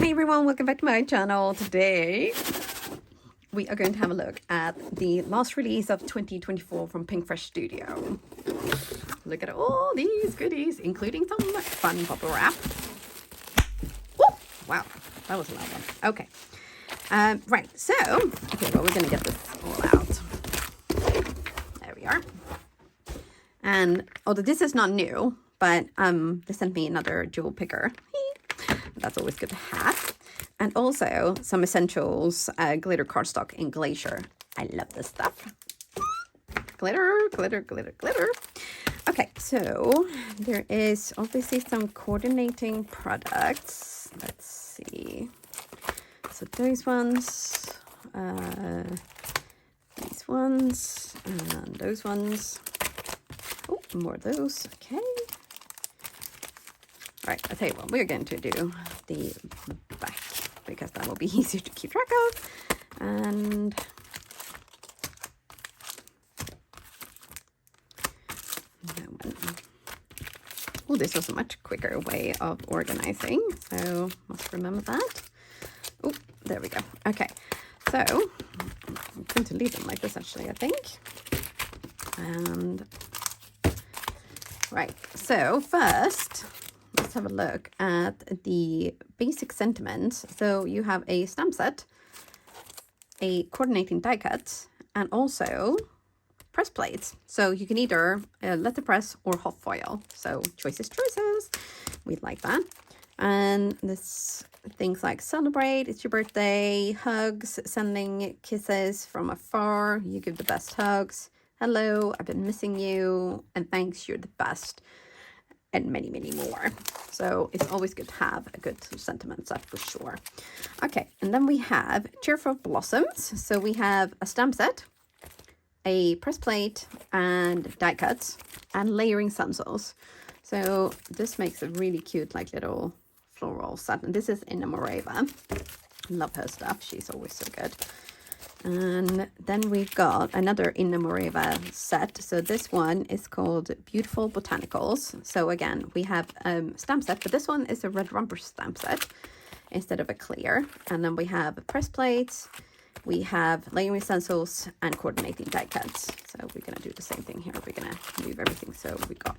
Hi everyone, welcome back to my channel. Today we are going to have a look at the last release of 2024 from Pinkfresh Studio. Look at all these goodies, including some fun bubble wrap. Woo! Wow, that was a loud one. Okay, right, so, okay, well, we're going to get this all out. There we are. And although this is not new, but they sent me another jewel picker. That's always good to have. And also some essentials, glitter cardstock in Glacier. I love this stuff. Glitter, glitter, glitter, glitter. Okay, so there is obviously some coordinating products. Let's see. So those ones, these ones, and those ones. Oh, more of those. Okay. Right, I'll tell you what, we're going to do the back because that will be easier to keep track of. And oh, this was a much quicker way of organizing, so must remember that. Oh, there we go. Okay, so I'm going to leave them like this actually, I think. And right, so first, let's have a look at the basic sentiments. So you have a stamp set, a coordinating die cut, and also press plates. So you can either letterpress or hot foil. So choices. We like that. And this things like celebrate, it's your birthday, hugs, sending kisses from afar. You give the best hugs. Hello, I've been missing you, and thanks, you're the best. And many, many more. So it's always good to have a good sentiment set for sure. Okay, and then we have Cheerful Blossoms. So we have a stamp set, a press plate, and die cuts, and layering stencils. So this makes a really cute, like little floral set. And this is in a Morava. Love her stuff. She's always so good. And then we've got another Inna Morava set. So this one is called Beautiful Botanicals. So again, we have stamp set, but this one is a red rubber stamp set instead of a clear. And then we have press plates, we have layering stencils, and coordinating die cuts. So we're going to do the same thing here. We're going to move everything. So we got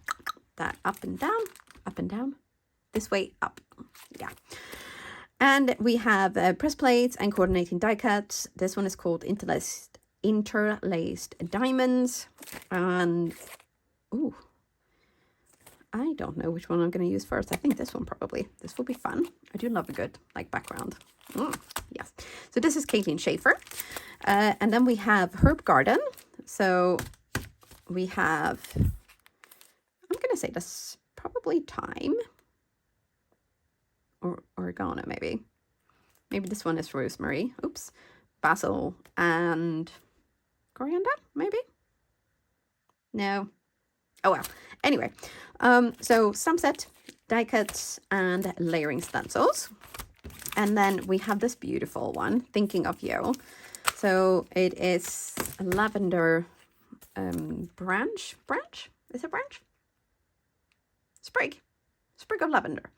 that up and down, this way up. Yeah. And we have press plates and coordinating die cuts. This one is called interlaced diamonds. And, ooh, I don't know which one I'm going to use first. I think this one probably. This will be fun. I do love a good, like, background. Yes. So this is Caitlin Schaefer. And then we have Herb Garden. So we have, I'm going to say this probably thyme. Or oregano, maybe this one is rosemary. Oops. Basil and coriander, maybe. No. Oh well. Anyway, so stamp set, die cuts, and layering stencils. And then we have this beautiful one, Thinking of You. So it is a lavender branch. Is it branch? Sprig of lavender.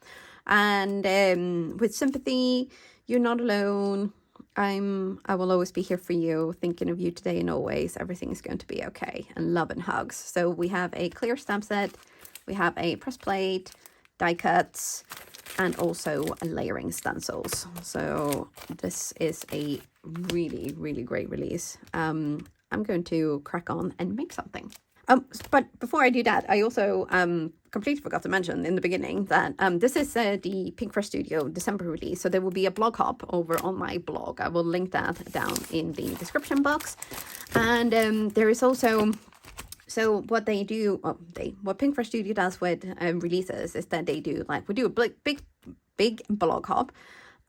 And with sympathy, you're not alone. I will always be here for you, thinking of you today and always. Everything is going to be okay. And love and hugs. So we have a clear stamp set. We have a press plate, die cuts, and also a layering stencils. So this is a really, really great release. I'm going to crack on and make something. But before I do that, I also completely forgot to mention in the beginning that this is the Pinkfresh Studio December release. So there will be a blog hop over on my blog. I will link that down in the description box. And there is also, so what they do, what Pinkfresh Studio does with releases is that they do, like, we do a big blog hop,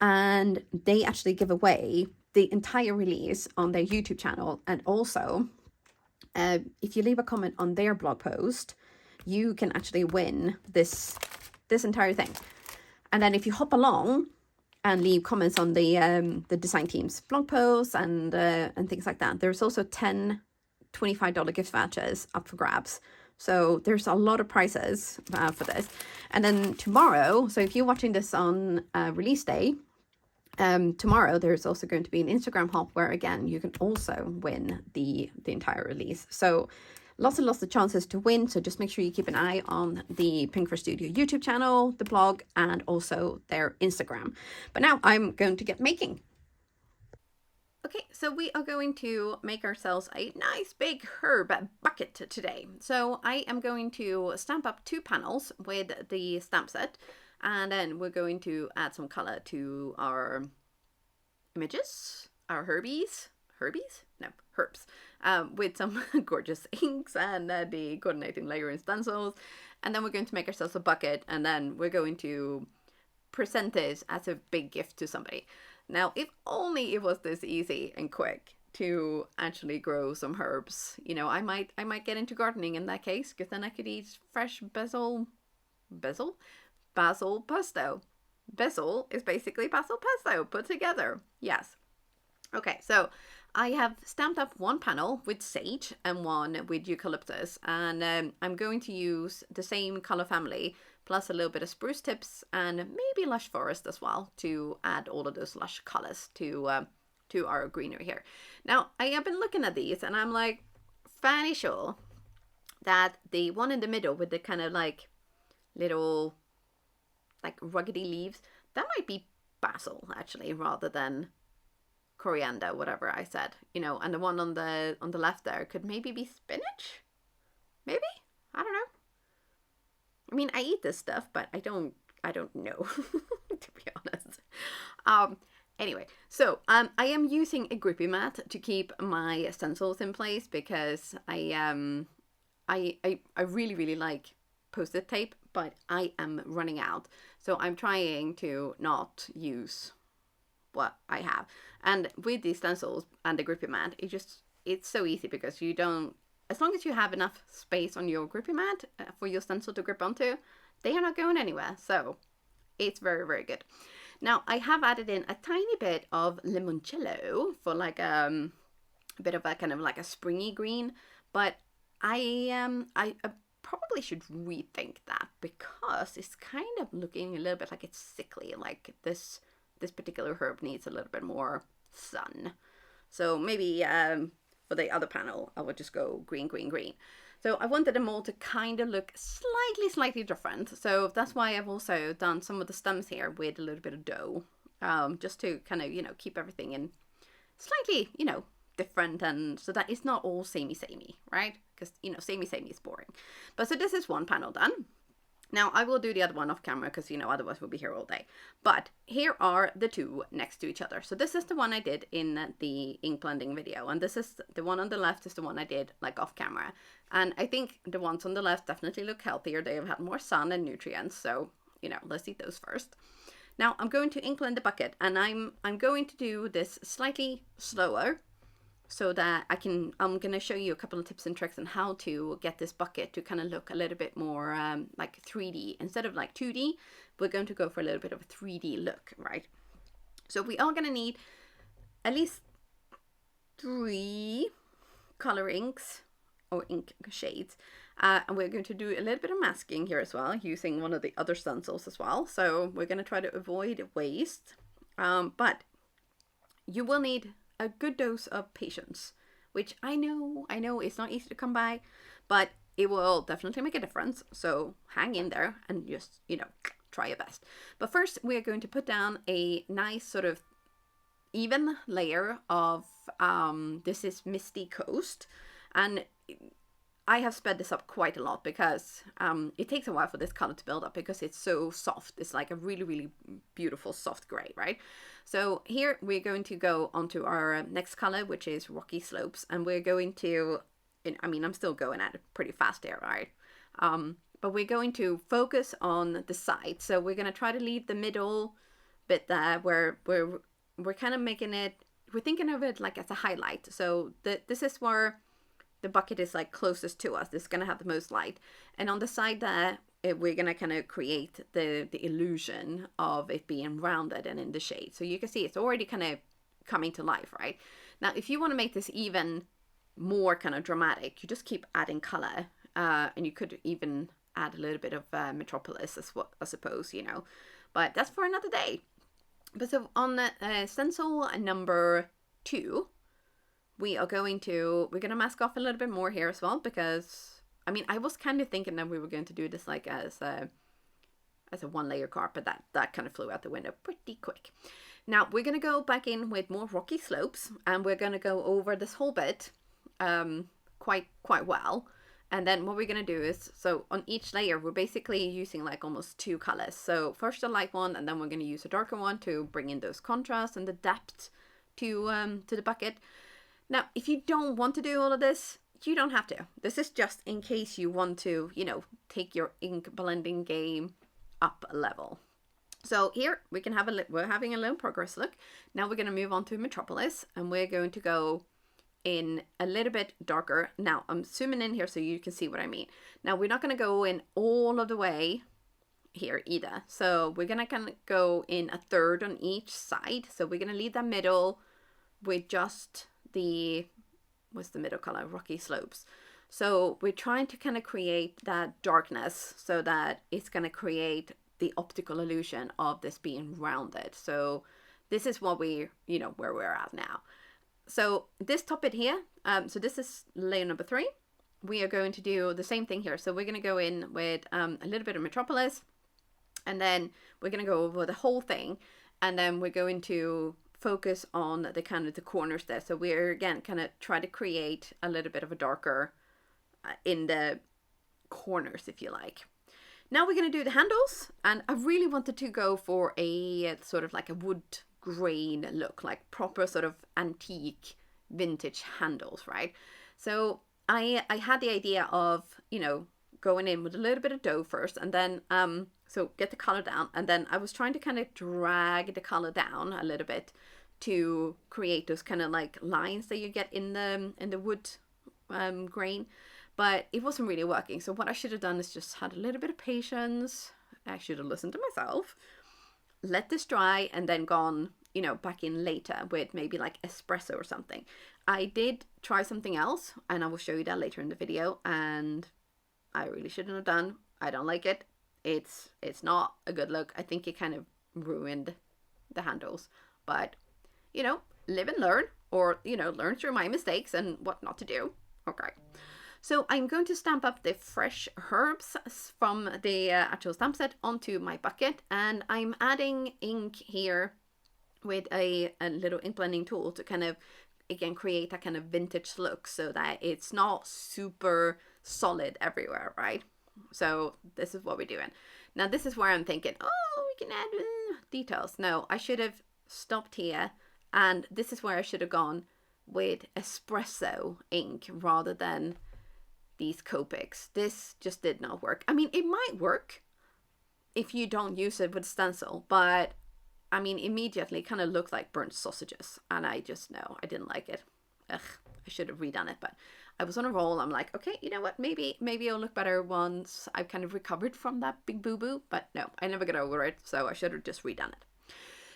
and they actually give away the entire release on their YouTube channel. And also, if you leave a comment on their blog post, you can actually win this entire thing. And then if you hop along and leave comments on the design team's blog posts and things like that, there's also 10 $25 gift vouchers up for grabs. So there's a lot of prizes for this. And then tomorrow, so if you're watching this on release day, tomorrow there's also going to be an Instagram hop where again you can also win the entire release. So lots and lots of chances to win. So just make sure you keep an eye on the Pinkfresh Studio YouTube channel, the blog, and also their Instagram. But now I'm going to get making. Okay, so we are going to make ourselves a nice big herb bucket today. So I am going to stamp up 2 panels with the stamp set, and then we're going to add some color to our images, our herbs, with some gorgeous inks and the coordinating layer and stencils. And then we're going to make ourselves a bucket, and then we're going to present this as a big gift to somebody. Now, if only it was this easy and quick to actually grow some herbs. You know, I might get into gardening in that case, because then I could eat fresh basil pesto. Basil is basically basil pesto put together. Yes. Okay, so I have stamped up 1 panel with sage and 1 with eucalyptus, and I'm going to use the same color family plus a little bit of spruce tips and maybe lush forest as well to add all of those lush colors to our greenery here. Now, I have been looking at these and I'm like fairly sure that the one in the middle with the kind of like little like ruggedy leaves, that might be basil actually, rather than coriander, whatever I said, you know, and the one on the left there could maybe be spinach, maybe, I don't know. I mean, I eat this stuff, but I don't know, to be honest. Anyway, so I am using a grippy mat to keep my stencils in place, because I really, really like Post-it tape, but I am running out. So I'm trying to not use what I have. And with these stencils and the grippy mat, it's so easy, because you don't, as long as you have enough space on your grippy mat for your stencil to grip onto, they are not going anywhere. So it's very, very good. Now I have added in a tiny bit of limoncello for like a bit of a kind of like a springy green, but I probably should rethink that, because it's kind of looking a little bit like it's sickly, like this particular herb needs a little bit more sun. So maybe for the other panel, I would just go green, green, green. So I wanted them all to kind of look slightly different. So that's why I've also done some of the stems here with a little bit of dough, just to kind of, you know, keep everything in slightly, you know, different, and so that it's not all samey, right? Because, you know, samey is boring. But so this is 1 panel done. Now I will do the other one off camera, because, you know, otherwise we'll be here all day. But here are the 2 next to each other. So this is the one I did in the ink blending video, and this is the one on the left is the one I did like off camera. And I think the ones on the left definitely look healthier. They have had more sun and nutrients. So, you know, let's eat those first. Now I'm going to ink blend the bucket, and I'm going to do this slightly slower, so that I'm going to show you a couple of tips and tricks on how to get this bucket to kind of look a little bit more like 3D. Instead of like 2D, we're going to go for a little bit of a 3D look, right? So we are going to need at least 3 color inks or ink shades. And we're going to do a little bit of masking here as well, using one of the other stencils as well. So we're going to try to avoid waste. But you will need a good dose of patience, which I know it's not easy to come by, but it will definitely make a difference. So hang in there and just, you know, try your best. But first we're going to put down a nice sort of even layer of, this is Misty Coast, and I have sped this up quite a lot, because it takes a while for this color to build up, because it's so soft. It's like a really, really beautiful soft gray, right? So here we're going to go onto our next color, which is Rocky Slopes, and we're going to, I mean, I'm still going at it pretty fast here, right? But we're going to focus on the side. So we're going to try to leave the middle bit there where we're kind of making it, we're thinking of it like as a highlight. So this is where the bucket is like closest to us. This is going to have the most light. And on the side there, we're going to kind of create the illusion of it being rounded and in the shade. So you can see it's already kind of coming to life, right? Now, if you want to make this even more kind of dramatic, you just keep adding color. And you could even add a little bit of Metropolis, I suppose, you know. But that's for another day. But so on stencil number 2, we're going to mask off a little bit more here as well, because I mean, I was kind of thinking that we were going to do this like as a 1-layer card, but that kind of flew out the window pretty quick. Now we're going to go back in with more rocky slopes, and we're going to go over this whole bit quite well. And then what we're going to do is, so on each layer, we're basically using like almost 2 colors. So first a light one, and then we're going to use a darker one to bring in those contrasts and the depth to the bucket. Now, if you don't want to do all of this, you don't have to. This is just in case you want to, you know, take your ink blending game up a level. So here we can have we're having a little progress look. Now we're going to move on to Metropolis, and we're going to go in a little bit darker. Now I'm zooming in here so you can see what I mean. Now we're not going to go in all of the way here either. So we're going to kind of go in a third on each side. So we're going to leave the middle with just the, what's the middle color? Rocky slopes. So we're trying to kind of create that darkness so that it's going to create the optical illusion of this being rounded. So this is what we, you know, where we're at now. So this top bit here, so this is layer number 3. We are going to do the same thing here. So we're going to go in with a little bit of Metropolis, and then we're going to go over the whole thing, and then we're going to focus on the kind of the corners there. So we're again kind of try to create a little bit of a darker in the corners, if you like. Now we're going to do the handles, and I really wanted to go for a sort of like a wood grain look, like proper sort of antique vintage handles, right? So I had the idea of, you know, going in with a little bit of dough first, and then so get the color down, and then I was trying to kind of drag the color down a little bit to create those kind of like lines that you get in the wood grain, but it wasn't really working. So what I should have done is just had a little bit of patience. I should have listened to myself, let this dry, and then gone, you know, back in later with maybe like espresso or something. I did try something else, and I will show you that later in the video, and I really shouldn't have done. I don't like it. It's not a good look. I think it kind of ruined the handles, but you know, live and learn, or you know, learn through my mistakes and what not to do. Okay. So I'm going to stamp up the fresh herbs from the actual stamp set onto my bucket, and I'm adding ink here with a little ink blending tool to kind of, again, create that kind of vintage look so that it's not super solid everywhere, right? So this is what we're doing. Now this is where I'm thinking, oh, we can add details. No, I should have stopped here, and this is where I should have gone with espresso ink rather than these Copics. This just did not work. I mean, it might work if you don't use it with stencil, but I mean, immediately kind of looked like burnt sausages, and I just, no, I didn't like it. Ugh, I should have redone it, but I was on a roll. I'm like, okay, you know what, maybe it'll look better once I've kind of recovered from that big boo-boo, but no, I never got over it, so I should have just redone it.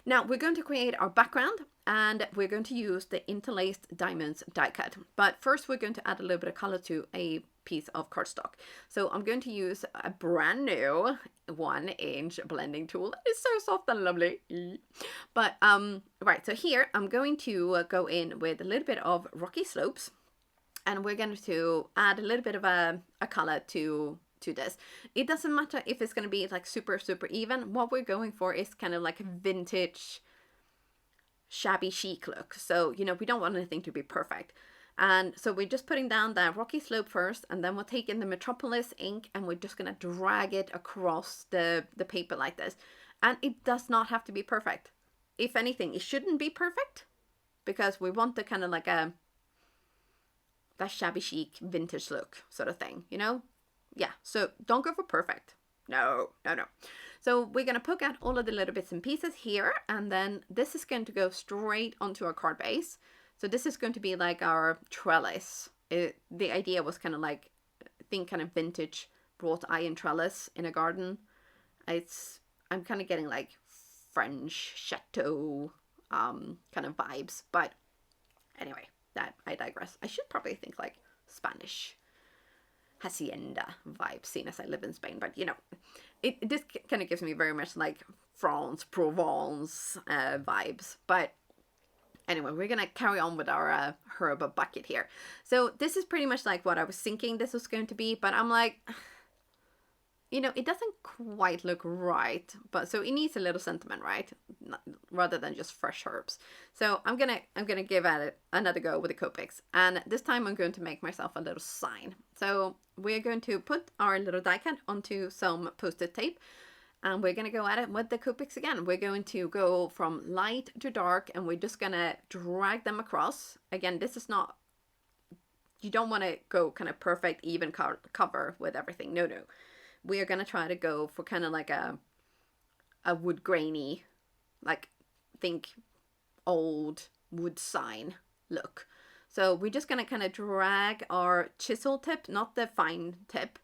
Now we're going to create our background, and we're going to use the Interlaced Diamonds die cut. But first we're going to add a little bit of color to a piece of cardstock. So I'm going to use a brand new 1-inch blending tool. It's so soft and lovely. But right, so here I'm going to go in with a little bit of Rocky Slopes, and we're going to add a little bit of a color to this. It doesn't matter if it's going to be like super even. What we're going for is kind of like a vintage shabby chic look. So, you know, we don't want anything to be perfect. And so we're just putting down that rocky slope first, and then we'll take in the Metropolis ink, and we're just going to drag it across the paper like this. And it does not have to be perfect. If anything, it shouldn't be perfect, because we want the kind of like that shabby chic vintage look sort of thing, you know? Yeah, so don't go for perfect. No. So we're going to poke out all of the little bits and pieces here, and then this is going to go straight onto our card base. So this is going to be like our trellis. The idea was kind of like, think kind of vintage wrought iron trellis in a garden. I'm kind of getting like French chateau kind of vibes, but anyway, that I digress. I should probably think like Spanish. hacienda vibe, seeing as I live in Spain. But you know, this kind of gives me very much like France, Provence vibes. But anyway, we're gonna carry on with our herb bucket here. So this is pretty much like what I was thinking this was going to be, but I'm like, you know, it doesn't quite look right, but so it needs a little sentiment, right? Rather than just fresh herbs. So I'm gonna give it another go with the Copics, and this time I'm going to make myself a little sign. So we're going to put our little die cut onto some post-it tape, and we're gonna go at it with the Copics again. We're going to go from light to dark, and we're just gonna drag them across. Again, this is not, you don't want to go kind of perfect even cover with everything. No. We are going to try to go for kind of like a wood grainy, like think old wood sign look. So we're just going to kind of drag our chisel tip, not the fine tip.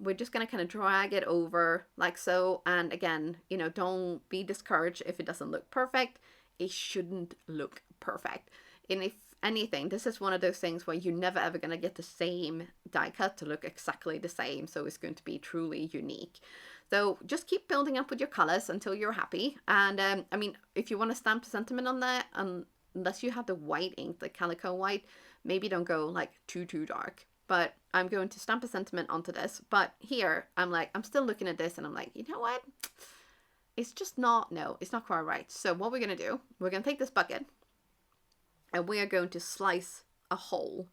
We're just going to kind of drag it over like so. And again, you know, don't be discouraged if it doesn't look perfect. It shouldn't look perfect. And if anything, this is one of those things where you're never ever going to get the same die cut to look exactly the same, so it's going to be truly unique. So just keep building up with your colors until you're happy. And I mean, if you want to stamp the sentiment on there, unless you have the white ink, the calico white, maybe don't go like too dark. But I'm going to stamp a sentiment onto this. But here I'm like, I'm still looking at this and I'm like, you know what, it's just not, no, it's not quite right. So what we're going to do, we're going to take this bucket and we are going to slice a hole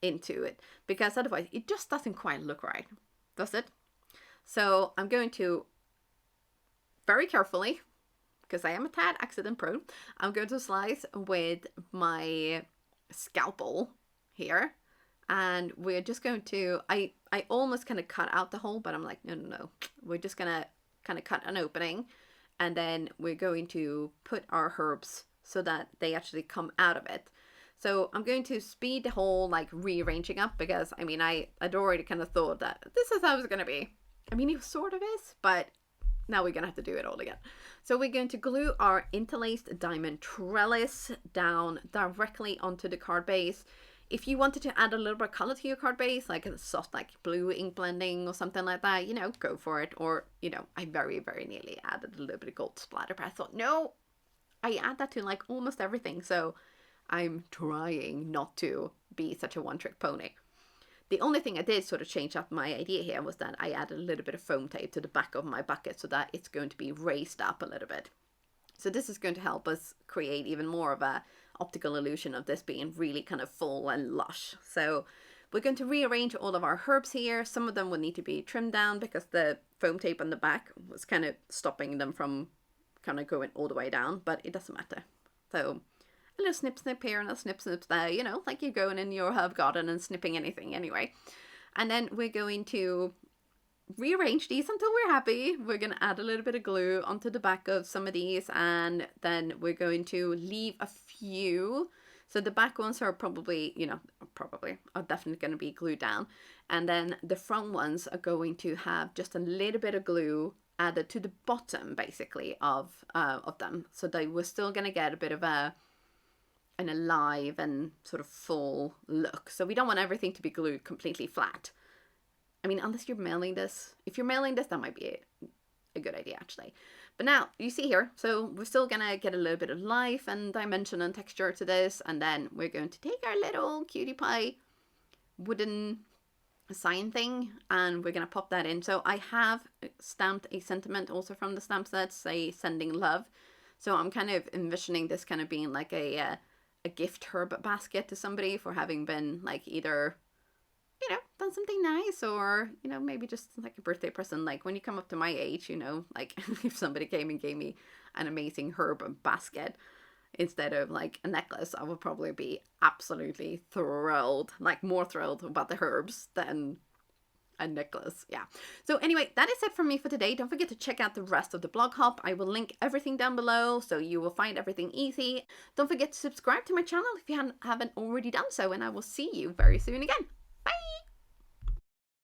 into it, because otherwise it just doesn't quite look right, does it? So I'm going to very carefully, because I am a tad accident prone, I'm going to slice with my scalpel here, and we're just going to, I almost kind of cut out the hole, but I'm like, no, we're just gonna kind of cut an opening, and then we're going to put our herbs so that they actually come out of it. So I'm going to speed the whole like rearranging up, because I mean, I'd already kind of thought that this is how it was going to be. I mean, it sort of is, but now we're going to have to do it all again. So we're going to glue our interlaced diamond trellis down directly onto the card base. If you wanted to add a little bit of color to your card base, like a soft like blue ink blending or something like that, you know, go for it. Or, you know, I very nearly added a little bit of gold splatter, but I thought, no, I add that to like almost everything, so I'm trying not to be such a one-trick pony. The only thing I did sort of change up my idea here was that I added a little bit of foam tape to the back of my bucket so that it's going to be raised up a little bit. So this is going to help us create even more of a optical illusion of this being really kind of full and lush. So we're going to rearrange all of our herbs here. Some of them will need to be trimmed down because the foam tape on the back was kind of stopping them from kind of going all the way down, but it doesn't matter. So a little snip here and a snip there, you know, like you're going in your herb garden and snipping anything anyway. And then we're going to rearrange these until we're happy. We're going to add a little bit of glue onto the back of some of these, and then we're going to leave a few. So the back ones are probably, you know, are definitely going to be glued down. And then the front ones are going to have just a little bit of glue added to the bottom, basically, of them. So they were still going to get a bit of an alive and sort of full look. So we don't want everything to be glued completely flat. I mean, unless you're mailing this. If you're mailing this, that might be a good idea, actually. But now, you see here, so we're still going to get a little bit of life and dimension and texture to this. And then we're going to take our little cutie pie wooden sign thing, and we're going to pop that in. So I have stamped a sentiment also from the stamp set, say sending love. So I'm kind of envisioning this kind of being like a gift herb basket to somebody for having been like either, you know, done something nice, or, you know, maybe just like a birthday present. Like when you come up to my age, you know, like if somebody came and gave me an amazing herb basket instead of like a necklace, I would probably be absolutely thrilled, like more thrilled about the herbs than a necklace. Yeah. So anyway, that is it from me for today. Don't forget to check out the rest of the blog hop. I will link everything down below, so you will find everything easy. Don't forget to subscribe to my channel if you haven't already done so, and I will see you very soon again.